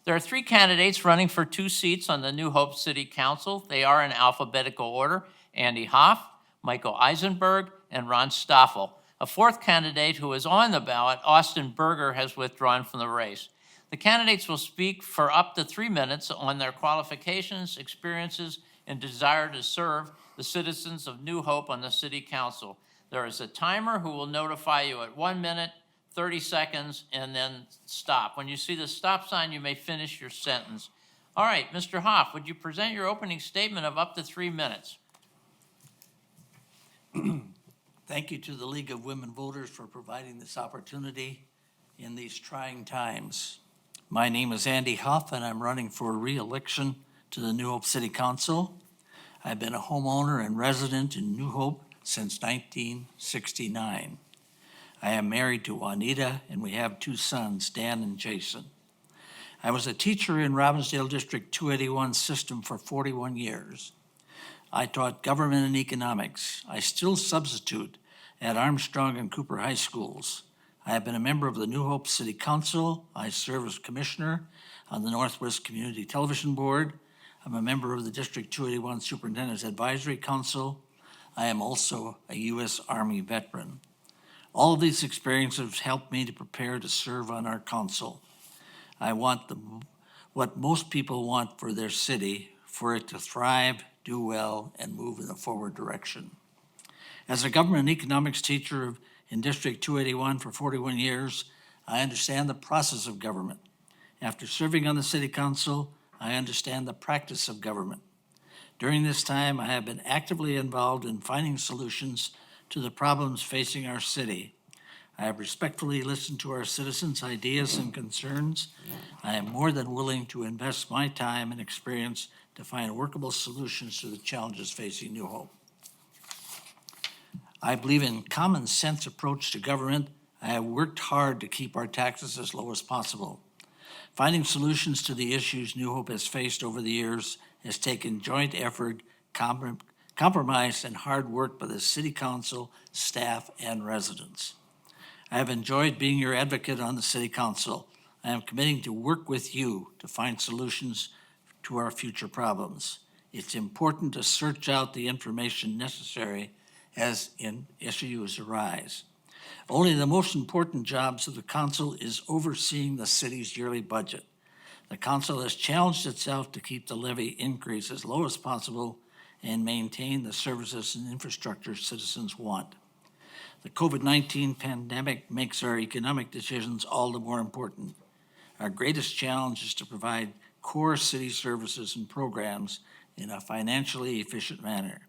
There are 3 candidates running for 2 seats on the New Hope City Council. They are in alphabetical order: Andy Hoff, Michael Eisenberg, and Ron Stoffel. A 4th candidate who is on the ballot, Austin Berger, has withdrawn from the race. The candidates will speak for up to 3 minutes on their qualifications, experiences, and desire to serve the citizens of New Hope on the City Council. There is a timer who will notify you at 1 minute, 30 seconds, and then stop. When you see the stop sign, you may finish your sentence. All right, Mr. Hoff, would you present your opening statement of up to 3 minutes? Thank you to the League of Women Voters for providing this opportunity in these trying times. My name is Andy Huff, and I'm running for re-election to the New Hope City Council. I've been a homeowner and resident in New Hope since 1969. I am married to Juanita, and we have 2 sons, Dan and Jason. I was a teacher in Robbinsdale District 281 system for 41 years. I taught government and economics. I still substitute at Armstrong and Cooper High Schools. I have been a member of the New Hope City Council. I serve as commissioner on the Northwest Community Television Board. I'm a member of the District 281 Superintendent's Advisory Council. I am also a U.S. Army veteran. All of these experiences helped me to prepare to serve on our council. I want what most people want for their city, for it to thrive, do well, and move in a forward direction. As a government and economics teacher in District 281 for 41 years, I understand the process of government. After serving on the City Council, I understand the practice of government. During this time, I have been actively involved in finding solutions to the problems facing our city. I have respectfully listened to our citizens' ideas and concerns. I am more than willing to invest my time and experience to find workable solutions to the challenges facing New Hope. I believe in common sense approach to government. I have worked hard to keep our taxes as low as possible. Finding solutions to the issues New Hope has faced over the years has taken joint effort, compromise, and hard work by the City Council, staff, and residents. I have enjoyed being your advocate on the City Council. I am committing to work with you to find solutions to our future problems. It's important to search out the information necessary as issues arise. Only the most important jobs of the council is overseeing the city's yearly budget. The council has challenged itself to keep the levy increase as low as possible and maintain the services and infrastructure citizens want. The COVID-19 pandemic makes our economic decisions all the more important. Our greatest challenge is to provide core city services and programs in a financially efficient manner.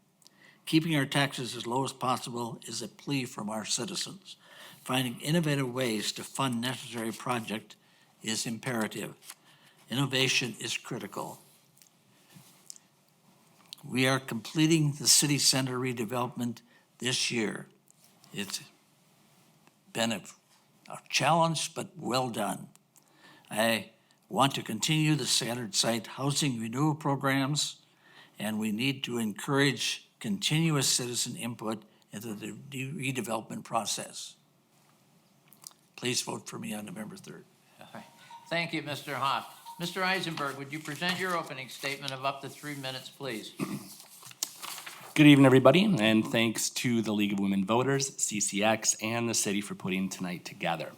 Keeping our taxes as low as possible is a plea from our citizens. Finding innovative ways to fund necessary projects is imperative. Innovation is critical. We are completing the city center redevelopment this year. It's been a challenge, but well done. I want to continue the standard site housing renewal programs, and we need to encourage continuous citizen input into the redevelopment process. Please vote for me on November 3rd. All right. Thank you, Mr. Hoff. Mr. Eisenberg, would you present your opening statement of up to 3 minutes, please? Good evening, everybody, and thanks to the League of Women Voters, CCX, and the city for putting tonight together.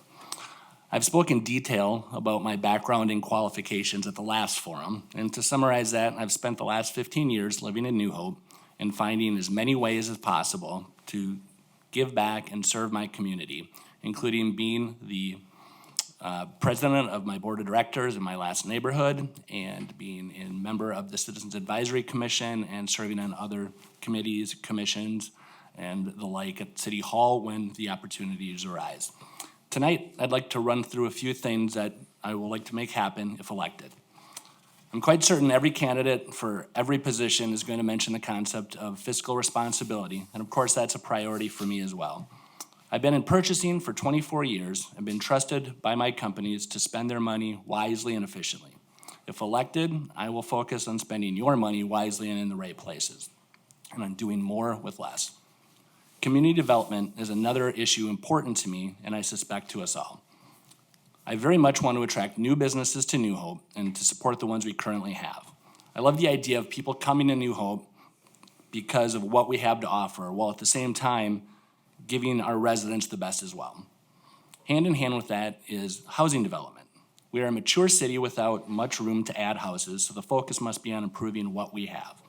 I've spoken in detail about my background and qualifications at the last forum, and to summarize that, I've spent the last 15 years living in New Hope and finding as many ways as possible to give back and serve my community, including being the president of my board of directors in my last neighborhood and being a member of the Citizens Advisory Commission and serving on other committees, commissions, and the like at City Hall when the opportunities arise. Tonight, I'd like to run through a few things that I would like to make happen if elected. I'm quite certain every candidate for every position is going to mention the concept of fiscal responsibility, and of course that's a priority for me as well. I've been in purchasing for 24 years and been trusted by my companies to spend their money wisely and efficiently. If elected, I will focus on spending your money wisely and in the right places, and on doing more with less. Community development is another issue important to me, and I suspect to us all. I very much want to attract new businesses to New Hope and to support the ones we currently have. I love the idea of people coming to New Hope because of what we have to offer, while at the same time giving our residents the best as well. Hand in hand with that is housing development. We are a mature city without much room to add houses, so the focus must be on improving what we have.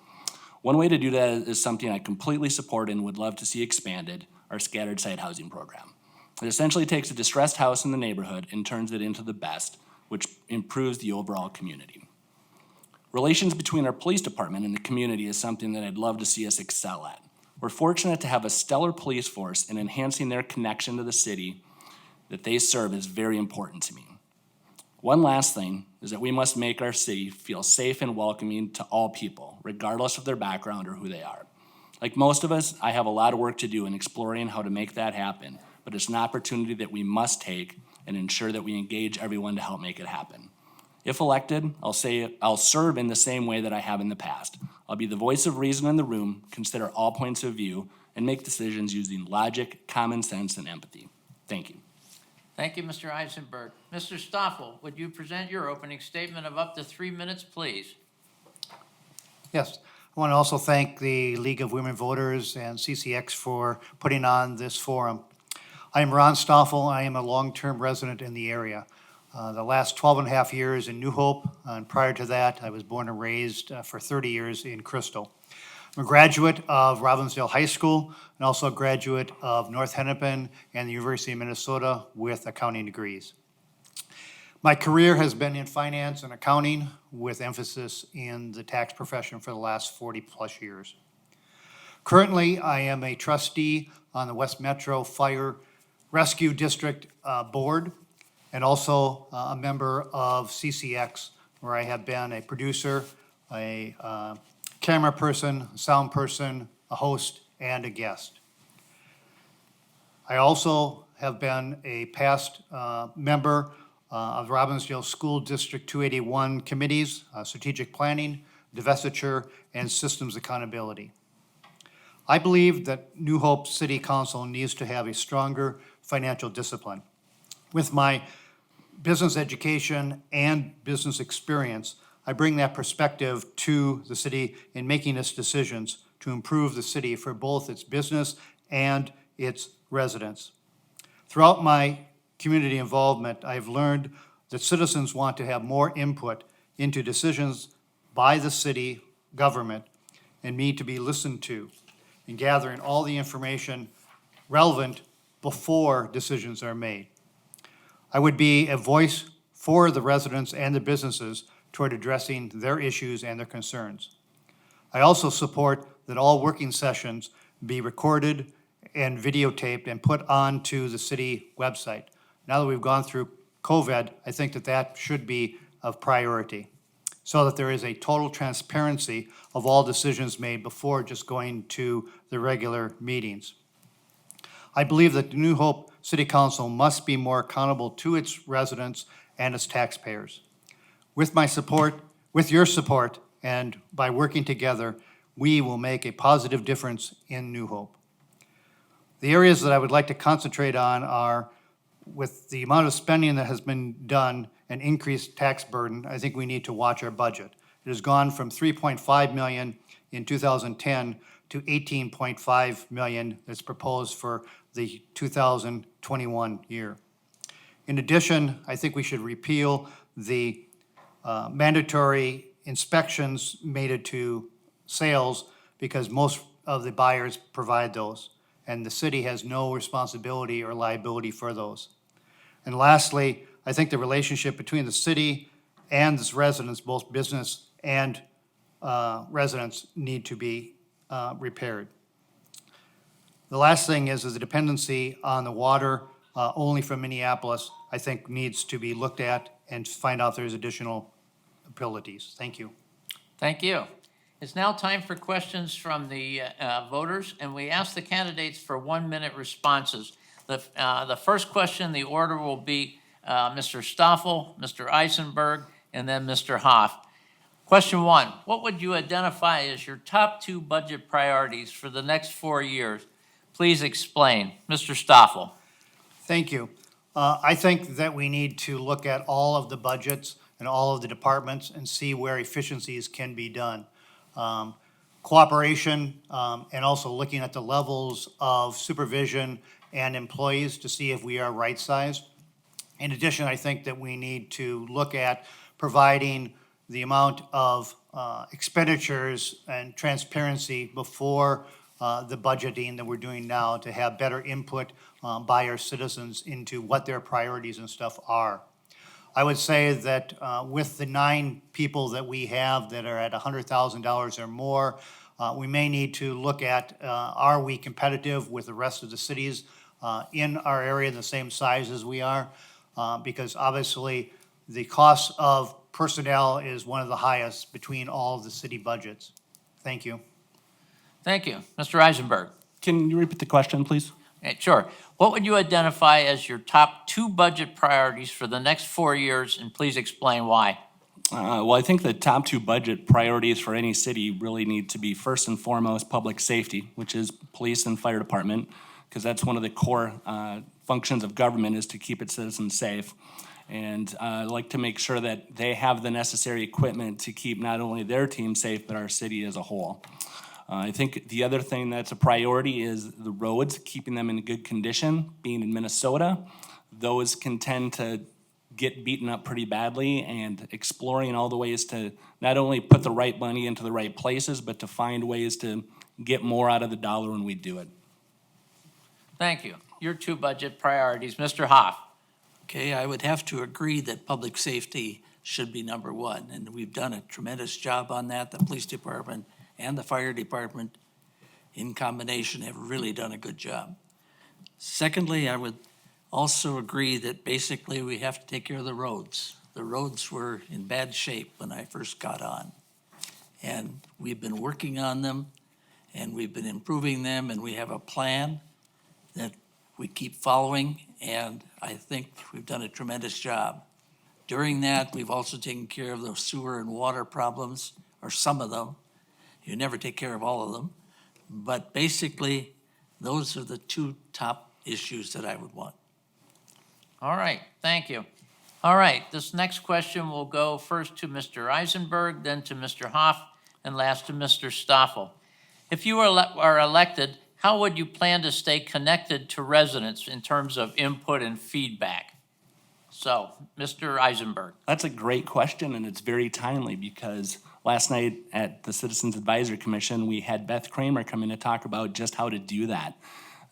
One way to do that is something I completely support and would love to see expanded, our scattered site housing program. It essentially takes a distressed house in the neighborhood and turns it into the best, which improves the overall community. Relations between our police department and the community is something that I'd love to see us excel at. We're fortunate to have a stellar police force, and enhancing their connection to the city that they serve is very important to me. One last thing is that we must make our city feel safe and welcoming to all people, regardless of their background or who they are. Like most of us, I have a lot of work to do in exploring how to make that happen, but it's an opportunity that we must take and ensure that we engage everyone to help make it happen. If elected, I'll serve in the same way that I have in the past. I'll be the voice of reason in the room, consider all points of view, and make decisions using logic, common sense, and empathy. Thank you. Thank you, Mr. Eisenberg. Mr. Stoffel, would you present your opening statement of up to 3 minutes, please? Yes, I want to also thank the League of Women Voters and CCX for putting on this forum. I am Ron Stoffel. I am a long-term resident in the area. The last 12 and a half years in New Hope, and prior to that, I was born and raised for 30 years in Crystal. I'm a graduate of Robbinsdale High School and also a graduate of North Hennepin and the University of Minnesota with accounting degrees. My career has been in finance and accounting with emphasis in the tax profession for the last 40 plus years. Currently, I am a trustee on the West Metro Fire Rescue District Board and also a member of CCX, where I have been a producer, a camera person, sound person, a host, and a guest. I also have been a past member of Robbinsdale School District 281 committees, strategic planning, divestiture, and systems accountability. I believe that New Hope City Council needs to have a stronger financial discipline. With my business education and business experience, I bring that perspective to the city in making its decisions to improve the city for both its business and its residents. Throughout my community involvement, I've learned that citizens want to have more input into decisions by the city government and need to be listened to in gathering all the information relevant before decisions are made. I would be a voice for the residents and the businesses toward addressing their issues and their concerns. I also support that all working sessions be recorded and videotaped and put onto the city website. Now that we've gone through COVID, I think that that should be of priority, so that there is a total transparency of all decisions made before just going to the regular meetings. I believe that the New Hope City Council must be more accountable to its residents and its taxpayers. With my support, with your support, and by working together, we will make a positive difference in New Hope. The areas that I would like to concentrate on are, with the amount of spending that has been done and increased tax burden, I think we need to watch our budget. It has gone from $3.5 million in 2010 to $18.5 million that's proposed for the 2021 year. In addition, I think we should repeal the mandatory inspections made to sales, because most of the buyers provide those, and the city has no responsibility or liability for those. And lastly, I think the relationship between the city and its residents, both business and residents, need to be repaired. The last thing is the dependency on the water only from Minneapolis, I think needs to be looked at and find out if there's additional abilities. Thank you. Thank you. It's now time for questions from the voters, and we ask the candidates for 1-minute responses. The first question, the order will be Mr. Stoffel, Mr. Eisenberg, and then Mr. Hoff. Question 1, what would you identify as your top 2 budget priorities for the next 4 years? Please explain. Mr. Stoffel. Thank you. I think that we need to look at all of the budgets and all of the departments and see where efficiencies can be done. Cooperation, and also looking at the levels of supervision and employees to see if we are right-sized. In addition, I think that we need to look at providing the amount of expenditures and transparency before the budgeting that we're doing now to have better input by our citizens into what their priorities and stuff are. I would say that with the 9 people that we have that are at $100,000 or more, we may need to look at, are we competitive with the rest of the cities in our area the same size as we are? Because obviously, the cost of personnel is one of the highest between all of the city budgets. Thank you. Thank you. Mr. Eisenberg? Can you repeat the question, please? Sure. What would you identify as your top 2 budget priorities for the next 4 years, and please explain why? Well, I think the top 2 budget priorities for any city really need to be first and foremost public safety, which is police and fire department, because that's one of the core functions of government is to keep its citizens safe. And I'd like to make sure that they have the necessary equipment to keep not only their team safe, but our city as a whole. I think the other thing that's a priority is the roads, keeping them in good condition. Being in Minnesota, those can tend to get beaten up pretty badly, and exploring all the ways to not only put the right money into the right places, but to find ways to get more out of the dollar when we do it. Thank you. Your 2 budget priorities. Mr. Hoff? Okay, I would have to agree that public safety should be number 1, and we've done a tremendous job on that. The police department and the fire department in combination have really done a good job. Secondly, I would also agree that basically we have to take care of the roads. The roads were in bad shape when I first got on. And we've been working on them, and we've been improving them, and we have a plan that we keep following, and I think we've done a tremendous job. During that, we've also taken care of those sewer and water problems, or some of them. You never take care of all of them. But basically, those are the 2 top issues that I would want. All right, thank you. All right, this next question will go first to Mr. Eisenberg, then to Mr. Hoff, and last to Mr. Stoffel. If you are elected, how would you plan to stay connected to residents in terms of input and feedback? So, Mr. Eisenberg. That's a great question, and it's very timely because last night at the Citizens Advisory Commission, we had Beth Kramer come in to talk about just how to do that.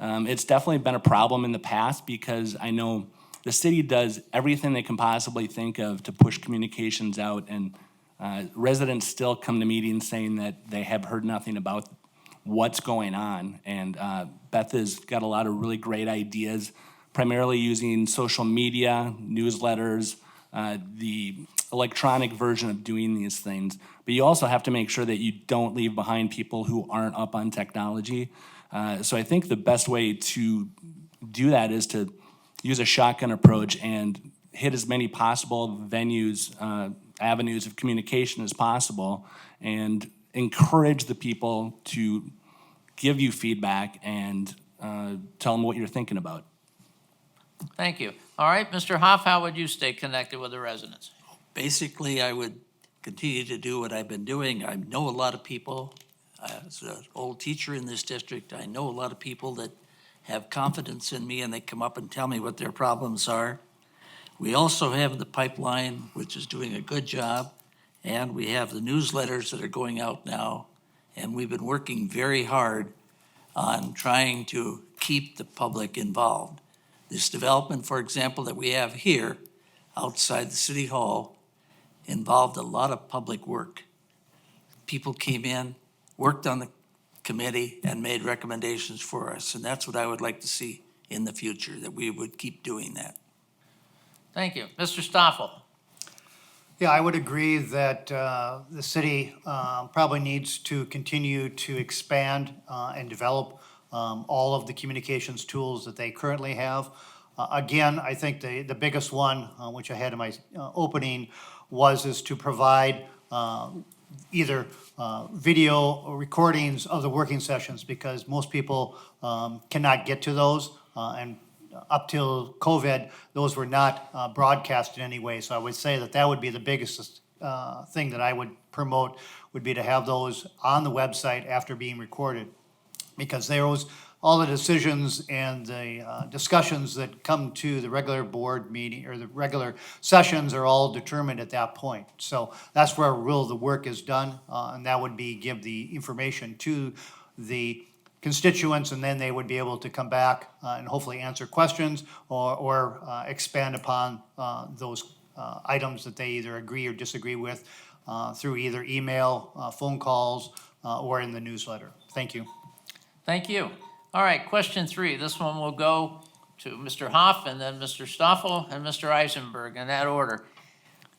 It's definitely been a problem in the past because I know the city does everything they can possibly think of to push communications out, and residents still come to meetings saying that they have heard nothing about what's going on. And Beth has got a lot of really great ideas, primarily using social media, newsletters, the electronic version of doing these things. But you also have to make sure that you don't leave behind people who aren't up on technology. So I think the best way to do that is to use a shotgun approach and hit as many possible venues, avenues of communication as possible, and encourage the people to give you feedback and tell them what you're thinking about. Thank you. All right, Mr. Hoff, how would you stay connected with the residents? Basically, I would continue to do what I've been doing. I know a lot of people. As an old teacher in this district, I know a lot of people that have confidence in me, and they come up and tell me what their problems are. We also have the pipeline, which is doing a good job, and we have the newsletters that are going out now, and we've been working very hard on trying to keep the public involved. This development, for example, that we have here outside the city hall involved a lot of public work. People came in, worked on the committee, and made recommendations for us, and that's what I would like to see in the future, that we would keep doing that. Thank you. Mr. Stoffel? Yeah, I would agree that the city probably needs to continue to expand and develop all of the communications tools that they currently have. Again, I think the biggest one, which I had in my opening, is to provide either video recordings of the working sessions, because most people cannot get to those, and up till COVID, those were not broadcast in any way. So I would say that that would be the biggest thing that I would promote, would be to have those on the website after being recorded. Because all the decisions and the discussions that come to the regular board meeting or the regular sessions are all determined at that point. So that's where the work is done, and that would be give the information to the constituents, and then they would be able to come back and hopefully answer questions or expand upon those items that they either agree or disagree with through either email, phone calls, or in the newsletter. Thank you. Thank you. All right, question 3. This one will go to Mr. Hoff and then Mr. Stoffel and Mr. Eisenberg in that order.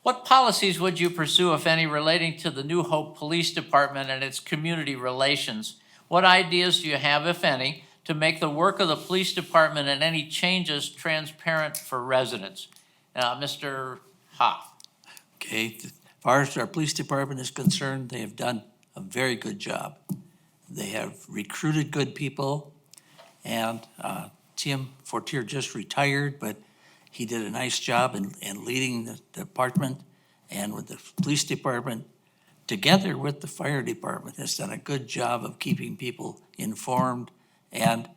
What policies would you pursue, if any, relating to the New Hope Police Department and its community relations? What ideas do you have, if any, to make the work of the police department and any changes transparent for residents? Mr. Hoff. Okay, as far as our police department is concerned, they have done a very good job. They have recruited good people, and Tim Fortier just retired, but he did a nice job in leading the department, and with the police department, together with the fire department, has done a good job of keeping people informed and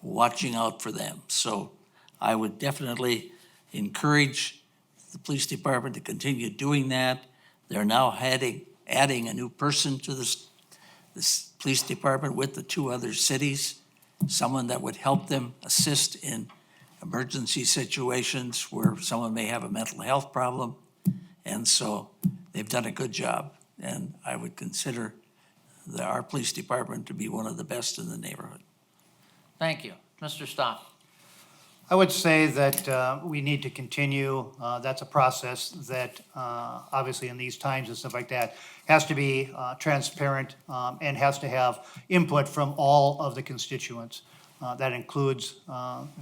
watching out for them. So I would definitely encourage the police department to continue doing that. They're now adding a new person to this police department with the 2 other cities, someone that would help them assist in emergency situations where someone may have a mental health problem. And so they've done a good job. And I would consider our police department to be one of the best in the neighborhood. Thank you. Mr. Stoffel. I would say that we need to continue. That's a process that, obviously in these times and stuff like that, has to be transparent and has to have input from all of the constituents. That includes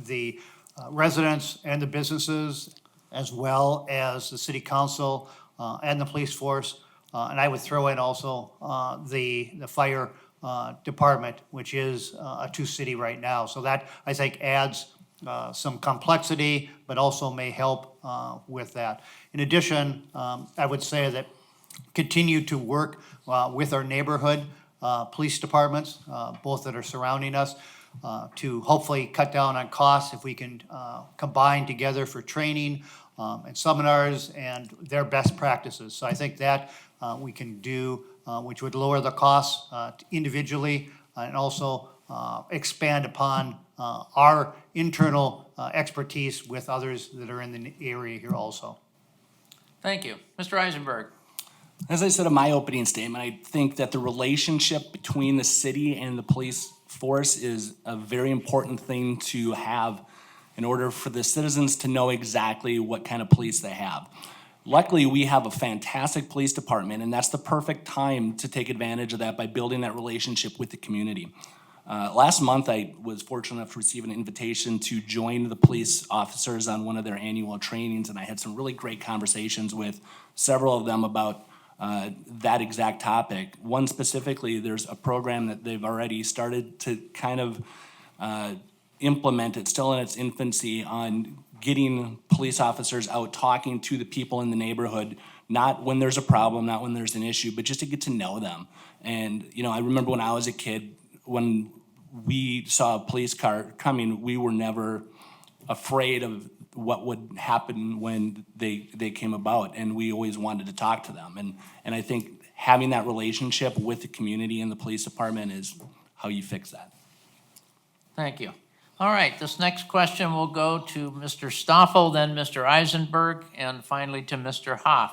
the residents and the businesses, as well as the city council and the police force. And I would throw in also the fire department, which is a 2-city right now. So that, I think, adds some complexity, but also may help with that. In addition, I would say that continue to work with our neighborhood police departments, both that are surrounding us, to hopefully cut down on costs if we can combine together for training and seminars and their best practices. So I think that we can do, which would lower the costs individually and also expand upon our internal expertise with others that are in the area here also. Thank you. Mr. Eisenberg. As I said in my opening statement, I think that the relationship between the city and the police force is a very important thing to have in order for the citizens to know exactly what kind of police they have. Luckily, we have a fantastic police department, and that's the perfect time to take advantage of that by building that relationship with the community. Last month, I was fortunate enough to receive an invitation to join the police officers on one of their annual trainings, and I had some really great conversations with several of them about that exact topic. One specifically, there's a program that they've already started to kind of implement. It's still in its infancy on getting police officers out talking to the people in the neighborhood, not when there's a problem, not when there's an issue, but just to get to know them. And, you know, I remember when I was a kid, when we saw a police car coming, we were never afraid of what would happen when they came about, and we always wanted to talk to them. And I think having that relationship with the community and the police department is how you fix that. Thank you. All right, this next question will go to Mr. Stoffel, then Mr. Eisenberg, and finally to Mr. Hoff.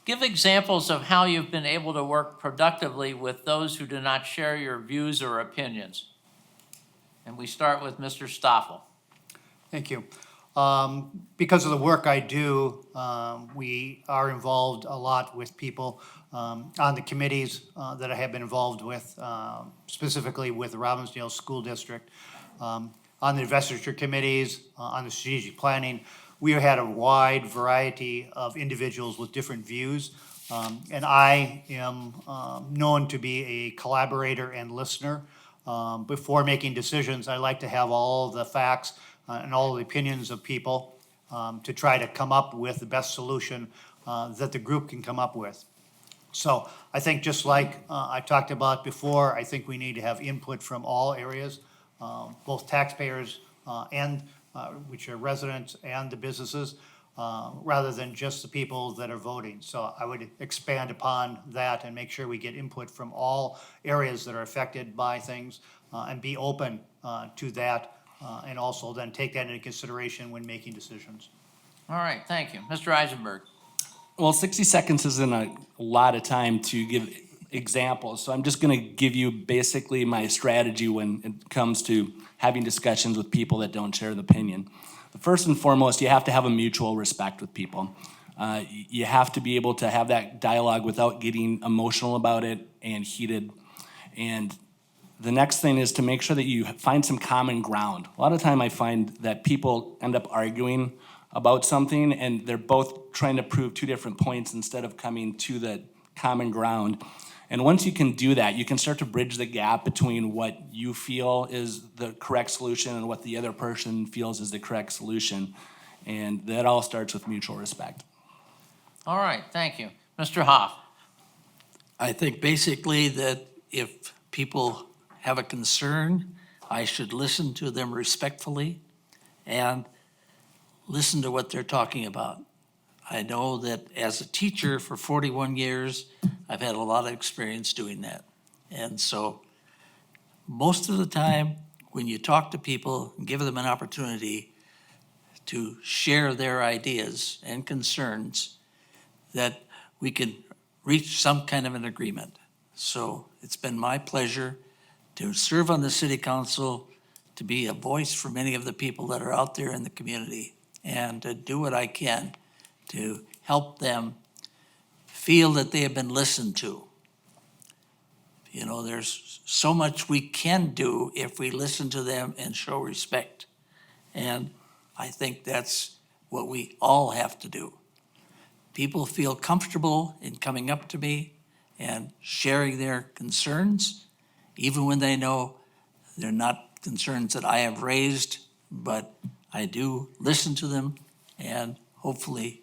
Give examples of how you've been able to work productively with those who do not share your views or opinions. And we start with Mr. Stoffel. Thank you. Because of the work I do, we are involved a lot with people on the committees that I have been involved with, specifically with the Robbinsdale School District, on the investiture committees, on the strategic planning. We had a wide variety of individuals with different views, and I am known to be a collaborator and listener. Before making decisions, I like to have all the facts and all the opinions of people to try to come up with the best solution that the group can come up with. So I think just like I talked about before, I think we need to have input from all areas, both taxpayers and which are residents and the businesses, rather than just the people that are voting. So I would expand upon that and make sure we get input from all areas that are affected by things and be open to that and also then take that into consideration when making decisions. All right, thank you. Mr. Eisenberg. Well, 60 seconds isn't a lot of time to give examples, so I'm just going to give you basically my strategy when it comes to having discussions with people that don't share the opinion. First and foremost, you have to have a mutual respect with people. You have to be able to have that dialogue without getting emotional about it and heated. And the next thing is to make sure that you find some common ground. A lot of time I find that people end up arguing about something and they're both trying to prove two different points instead of coming to the common ground. And once you can do that, you can start to bridge the gap between what you feel is the correct solution and what the other person feels is the correct solution. And that all starts with mutual respect. All right, thank you. Mr. Hoff. I think basically that if people have a concern, I should listen to them respectfully and listen to what they're talking about. I know that as a teacher for 41 years, I've had a lot of experience doing that. And so most of the time, when you talk to people and give them an opportunity to share their ideas and concerns, that we can reach some kind of an agreement. So it's been my pleasure to serve on the city council, to be a voice for many of the people that are out there in the community, and to do what I can to help them feel that they have been listened to. You know, there's so much we can do if we listen to them and show respect. And I think that's what we all have to do. People feel comfortable in coming up to me and sharing their concerns, even when they know they're not concerns that I have raised, but I do listen to them and hopefully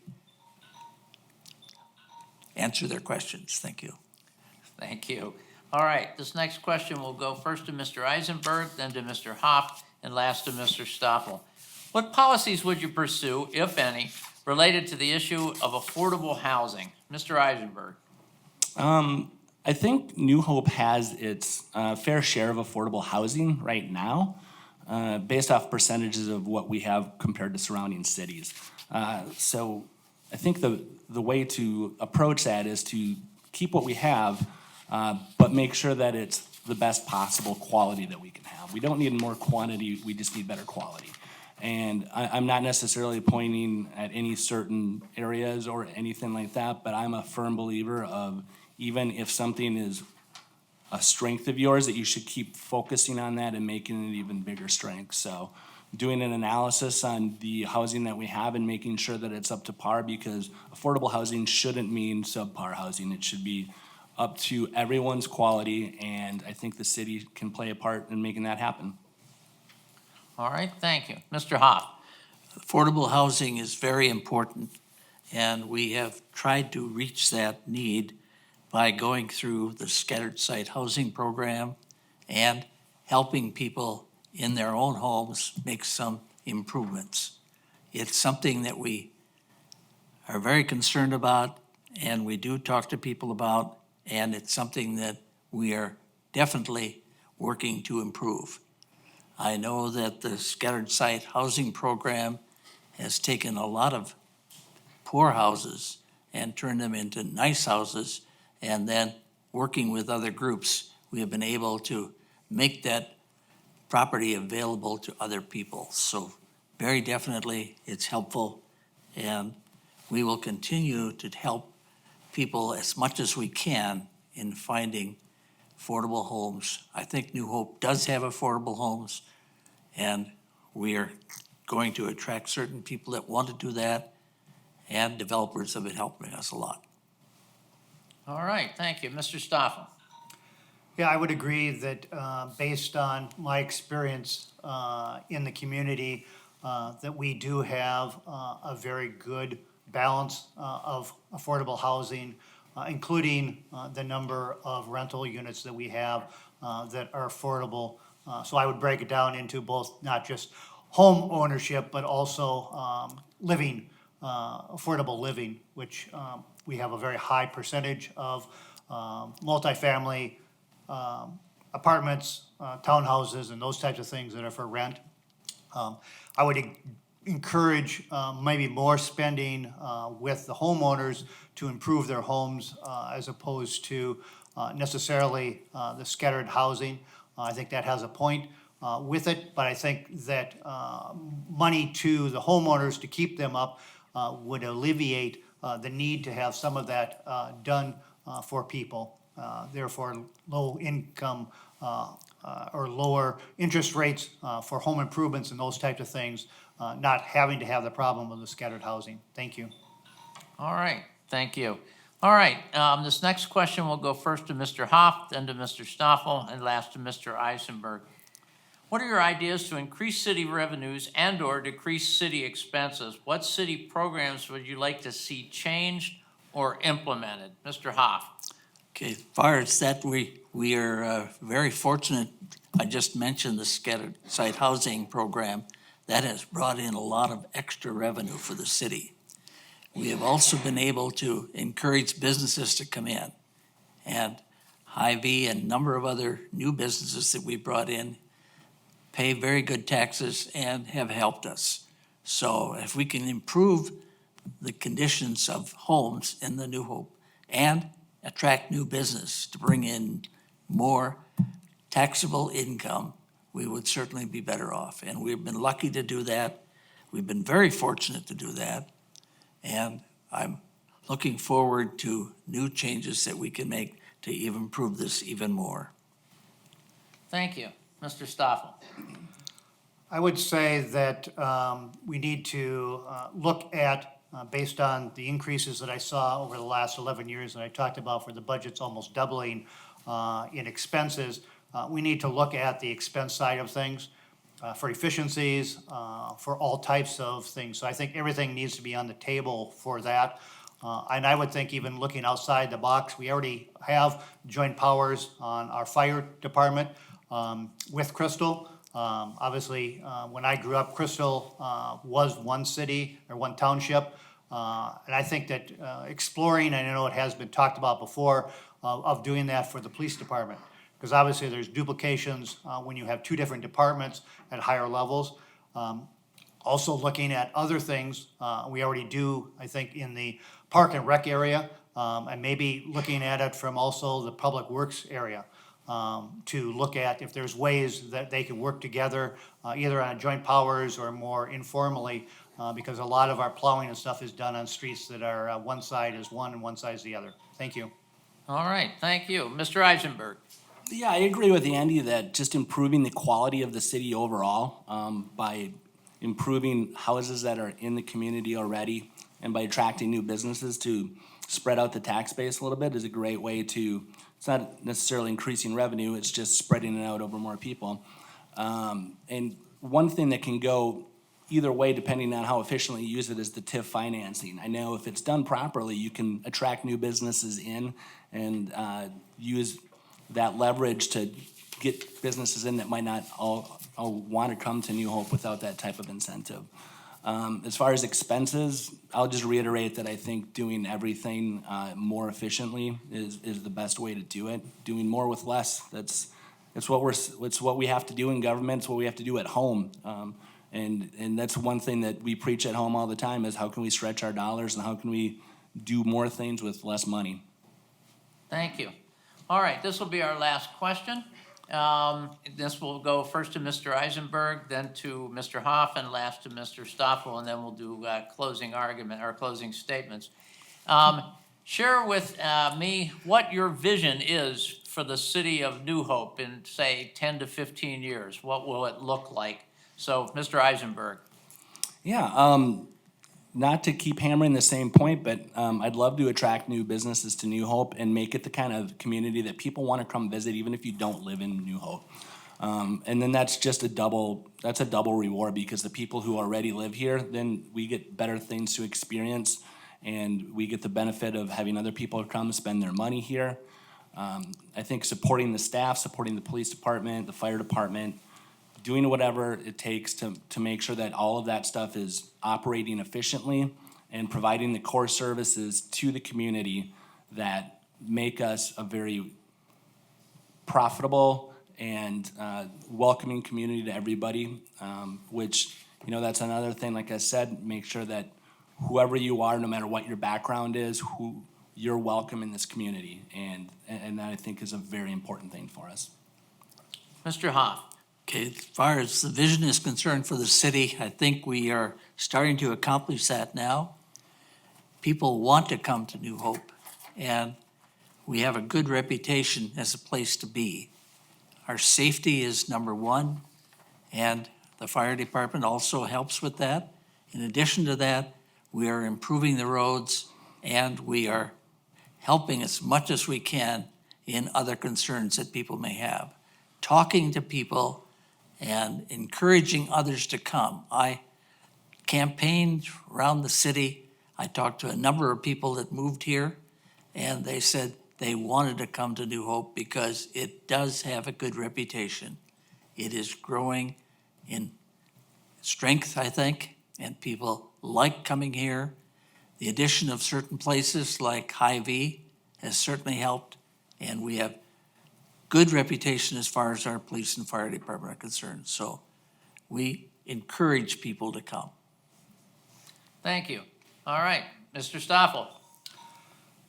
answer their questions. Thank you. Thank you. All right, this next question will go first to Mr. Eisenberg, then to Mr. Hoff, and last to Mr. Stoffel. What policies would you pursue, if any, related to the issue of affordable housing? Mr. Eisenberg. I think New Hope has its fair share of affordable housing right now, based off percentages of what we have compared to surrounding cities. So I think the way to approach that is to keep what we have, but make sure that it's the best possible quality that we can have. We don't need more quantity, we just need better quality. And I'm not necessarily pointing at any certain areas or anything like that, but I'm a firm believer of even if something is a strength of yours, that you should keep focusing on that and making it an even bigger strength. So doing an analysis on the housing that we have and making sure that it's up to par, because affordable housing shouldn't mean subpar housing. It should be up to everyone's quality, and I think the city can play a part in making that happen. All right, thank you. Mr. Hoff. Affordable housing is very important, and we have tried to reach that need by going through the scattered site housing program and helping people in their own homes make some improvements. It's something that we are very concerned about, and we do talk to people about, and it's something that we are definitely working to improve. I know that the scattered site housing program has taken a lot of poor houses and turned them into nice houses, and then working with other groups, we have been able to make that property available to other people. So very definitely it's helpful, and we will continue to help people as much as we can in finding affordable homes. I think New Hope does have affordable homes, and we are going to attract certain people that want to do that, and developers have been helping us a lot. All right, thank you. Mr. Stoffel. Yeah, I would agree that based on my experience in the community, that we do have a very good balance of affordable housing, including the number of rental units that we have that are affordable. So I would break it down into both, not just home ownership, but also living, affordable living, which we have a very high percentage of multifamily apartments, townhouses, and those types of things that are for rent. I would encourage maybe more spending with the homeowners to improve their homes as opposed to necessarily the scattered housing. I think that has a point with it, but I think that money to the homeowners to keep them up would alleviate the need to have some of that done for people. Therefore, low income or lower interest rates for home improvements and those types of things, not having to have the problem of the scattered housing. Thank you. All right, thank you. All right, this next question will go first to Mr. Hoff, then to Mr. Stoffel, and last to Mr. Eisenberg. What are your ideas to increase city revenues and/or decrease city expenses? What city programs would you like to see changed or implemented? Mr. Hoff. Okay, as far as that, we are very fortunate. I just mentioned the scattered site housing program. That has brought in a lot of extra revenue for the city. We have also been able to encourage businesses to come in. And Hy-Vee and a number of other new businesses that we brought in pay very good taxes and have helped us. So if we can improve the conditions of homes in the New Hope and attract new business to bring in more taxable income, we would certainly be better off. And we've been lucky to do that. We've been very fortunate to do that. And I'm looking forward to new changes that we can make to even improve this even more. Thank you. Mr. Stoffel. I would say that we need to look at, based on the increases that I saw over the last 11 years that I talked about for the budgets almost doubling in expenses, we need to look at the expense side of things for efficiencies, for all types of things. So I think everything needs to be on the table for that. And I would think even looking outside the box, we already have joint powers on our fire department with Crystal. Obviously, when I grew up, Crystal was one city or one township. And I think that exploring, and I know it has been talked about before, of doing that for the police department. Because obviously there's duplications when you have two different departments at higher levels. Also looking at other things, we already do, I think, in the park and rec area, and maybe looking at it from also the public works area. To look at if there's ways that they can work together, either on joint powers or more informally, because a lot of our plowing and stuff is done on streets that are one side is one and one side is the other. Thank you. All right, thank you. Mr. Eisenberg. Yeah, I agree with Andy that just improving the quality of the city overall by improving houses that are in the community already and by attracting new businesses to spread out the tax base a little bit is a great way to, it's not necessarily increasing revenue, it's just spreading it out over more people. And one thing that can go either way depending on how efficiently you use it is the TIF financing. I know if it's done properly, you can attract new businesses in and use that leverage to get businesses in that might not all want to come to New Hope without that type of incentive. As far as expenses, I'll just reiterate that I think doing everything more efficiently is the best way to do it. Doing more with less, it's what we have to do in government, it's what we have to do at home. And that's one thing that we preach at home all the time is how can we stretch our dollars and how can we do more things with less money. Thank you. All right, this will be our last question. This will go first to Mr. Eisenberg, then to Mr. Hoff, and last to Mr. Stoffel, and then we'll do closing argument or closing statements. Share with me what your vision is for the city of New Hope in, say, 10 to 15 years. What will it look like? So, Mr. Eisenberg. Yeah, not to keep hammering the same point, but I'd love to attract new businesses to New Hope and make it the kind of community that people want to come visit even if you don't live in New Hope. And then that's a double reward, because the people who already live here, then we get better things to experience, and we get the benefit of having other people come spend their money here. I think supporting the staff, supporting the police department, the fire department, doing whatever it takes to make sure that all of that stuff is operating efficiently and providing the core services to the community that make us a very profitable and welcoming community to everybody, which, that's another thing, like I said, make sure that whoever you are, no matter what your background is, you're welcome in this community, and that I think is a very important thing for us. Mr. Hoff? Okay, as far as the vision is concerned for the city, I think we are starting to accomplish that now. People want to come to New Hope, and we have a good reputation as a place to be. Our safety is number one, and the fire department also helps with that. In addition to that, we are improving the roads, and we are helping as much as we can in other concerns that people may have. Talking to people and encouraging others to come. I campaigned around the city. I talked to a number of people that moved here, and they said they wanted to come to New Hope because it does have a good reputation. It is growing in strength, I think, and people like coming here. The addition of certain places like Hy-Vee has certainly helped, and we have good reputation as far as our police and fire department are concerned. So we encourage people to come. Thank you. All right, Mr. Stoffel?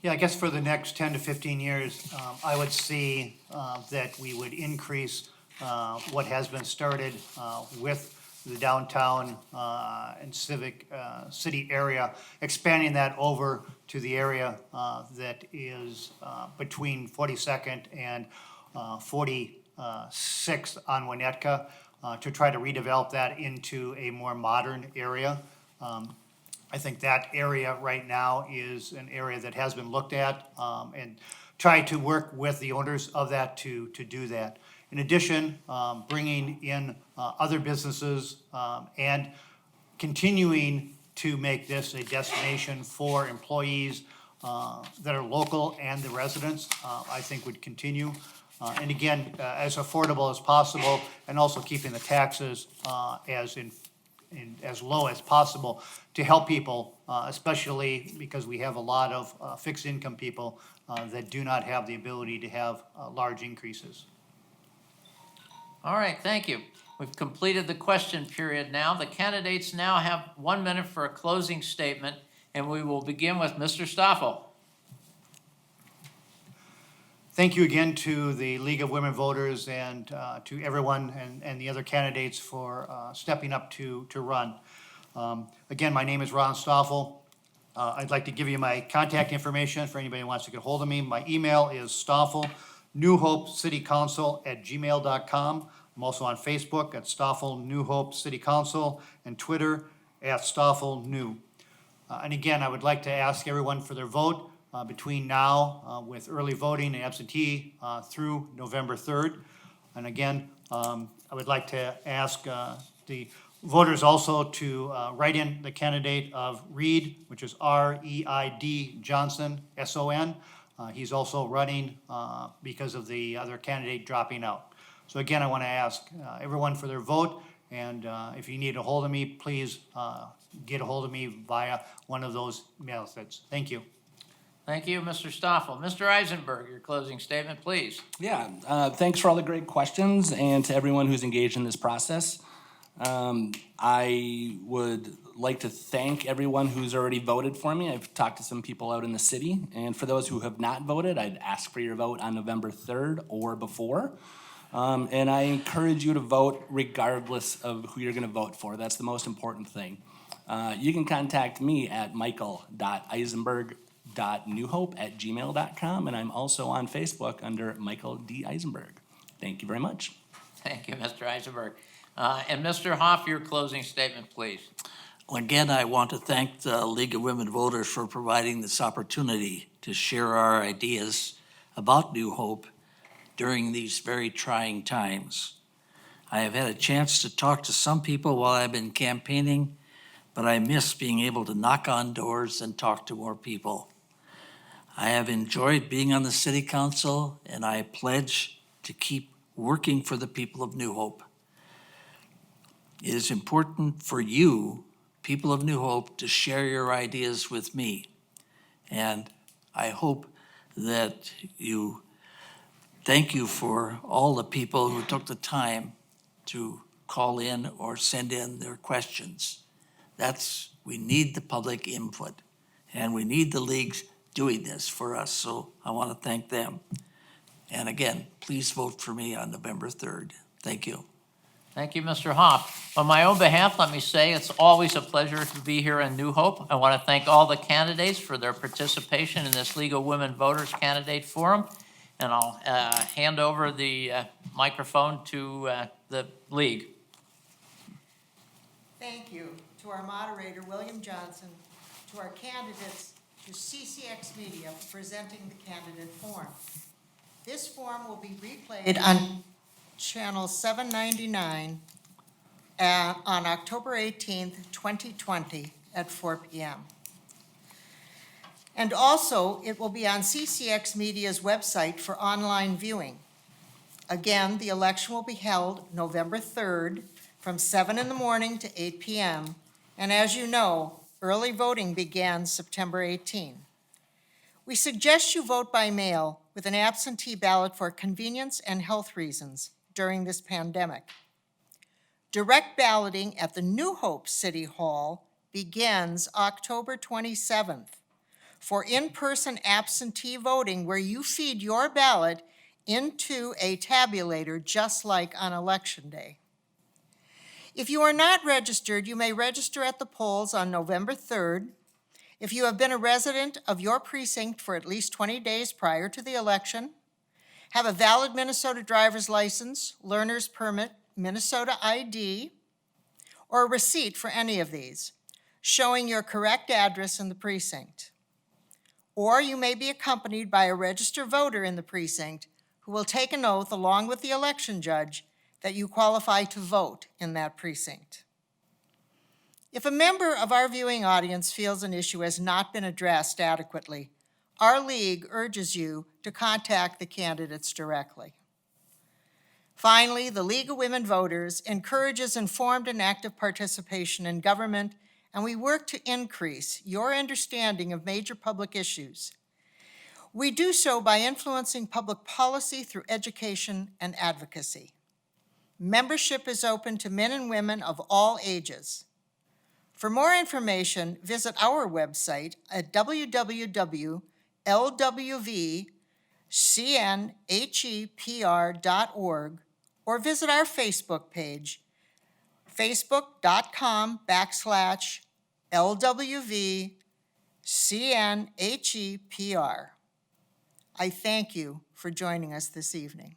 Yeah, I guess for the next 10 to 15 years, I would see that we would increase what has been started with the downtown and civic city area, expanding that over to the area that is between 42nd and 46th on Winnetka, to try to redevelop that into a more modern area. I think that area right now is an area that has been looked at, and try to work with the owners of that to do that. In addition, bringing in other businesses and continuing to make this a destination for employees that are local and the residents, I think would continue. And again, as affordable as possible, and also keeping the taxes as low as possible to help people, especially because we have a lot of fixed income people that do not have the ability to have large increases. All right, thank you. We've completed the question period now. The candidates now have 1 minute for a closing statement, and we will begin with Mr. Stoffel. Thank you again to the League of Women Voters and to everyone and the other candidates for stepping up to run. Again, my name is Ron Stoffel. I'd like to give you my contact information for anybody who wants to get hold of me. My email is stoffelnewhopecitycouncil@gmail.com. I'm also on Facebook at Stoffel New Hope City Council and Twitter at Stoffel New. And again, I would like to ask everyone for their vote between now with early voting and absentee through November 3rd. And again, I would like to ask the voters also to write in the candidate of Reed, which is R-E-I-D Johnson, S-O-N. He's also running because of the other candidate dropping out. So again, I want to ask everyone for their vote, and if you need a hold of me, please get a hold of me via one of those methods. Thank you. Thank you, Mr. Stoffel. Mr. Eisenberg, your closing statement, please. Yeah, thanks for all the great questions, and to everyone who's engaged in this process. I would like to thank everyone who's already voted for me. I've talked to some people out in the city, and for those who have not voted, I'd ask for your vote on November 3rd or before. And I encourage you to vote regardless of who you're gonna vote for. That's the most important thing. You can contact me at michael.eisenberg.newhope@gmail.com, and I'm also on Facebook under Michael D. Eisenberg. Thank you very much. Thank you, Mr. Eisenberg. And Mr. Hoff, your closing statement, please. Well, again, I want to thank the League of Women Voters for providing this opportunity to share our ideas about New Hope during these very trying times. I have had a chance to talk to some people while I've been campaigning, but I miss being able to knock on doors and talk to more people. I have enjoyed being on the city council, and I pledge to keep working for the people of New Hope. It is important for you, people of New Hope, to share your ideas with me. And I hope that thank you for all the people who took the time to call in or send in their questions. We need the public input, and we need the leagues doing this for us, so I want to thank them. And again, please vote for me on November 3rd. Thank you. Thank you, Mr. Hoff. On my own behalf, let me say it's always a pleasure to be here in New Hope. I want to thank all the candidates for their participation in this League of Women Voters Candidate Forum. And I'll hand over the microphone to the League. Thank you to our moderator, William Johnson, to our candidates, to CCX Media for presenting the candidate forum. This forum will be replayed on Channel 799 on October 18th, 2020 at 4 p.m. And also, it will be on CCX Media's website for online viewing. Again, the election will be held November 3rd from 7 in the morning to 8 p.m. And as you know, early voting began September 18. We suggest you vote by mail with an absentee ballot for convenience and health reasons during this pandemic. Direct balloting at the New Hope City Hall begins October 27th for in-person absentee voting, where you feed your ballot into a tabulator just like on Election Day. If you are not registered, you may register at the polls on November 3rd. If you have been a resident of your precinct for at least 20 days prior to the election, have a valid Minnesota driver's license, learner's permit, Minnesota ID, or a receipt for any of these, showing your correct address in the precinct. Or you may be accompanied by a registered voter in the precinct who will take an oath along with the election judge that you qualify to vote in that precinct. If a member of our viewing audience feels an issue has not been addressed adequately, our league urges you to contact the candidates directly. Finally, the League of Women Voters encourages informed and active participation in government, and we work to increase your understanding of major public issues. We do so by influencing public policy through education and advocacy. Membership is open to men and women of all ages. For more information, visit our website at www.lwvcnhepr.org or visit our Facebook page, facebook.com/LWVCNHEPR. I thank you for joining us this evening.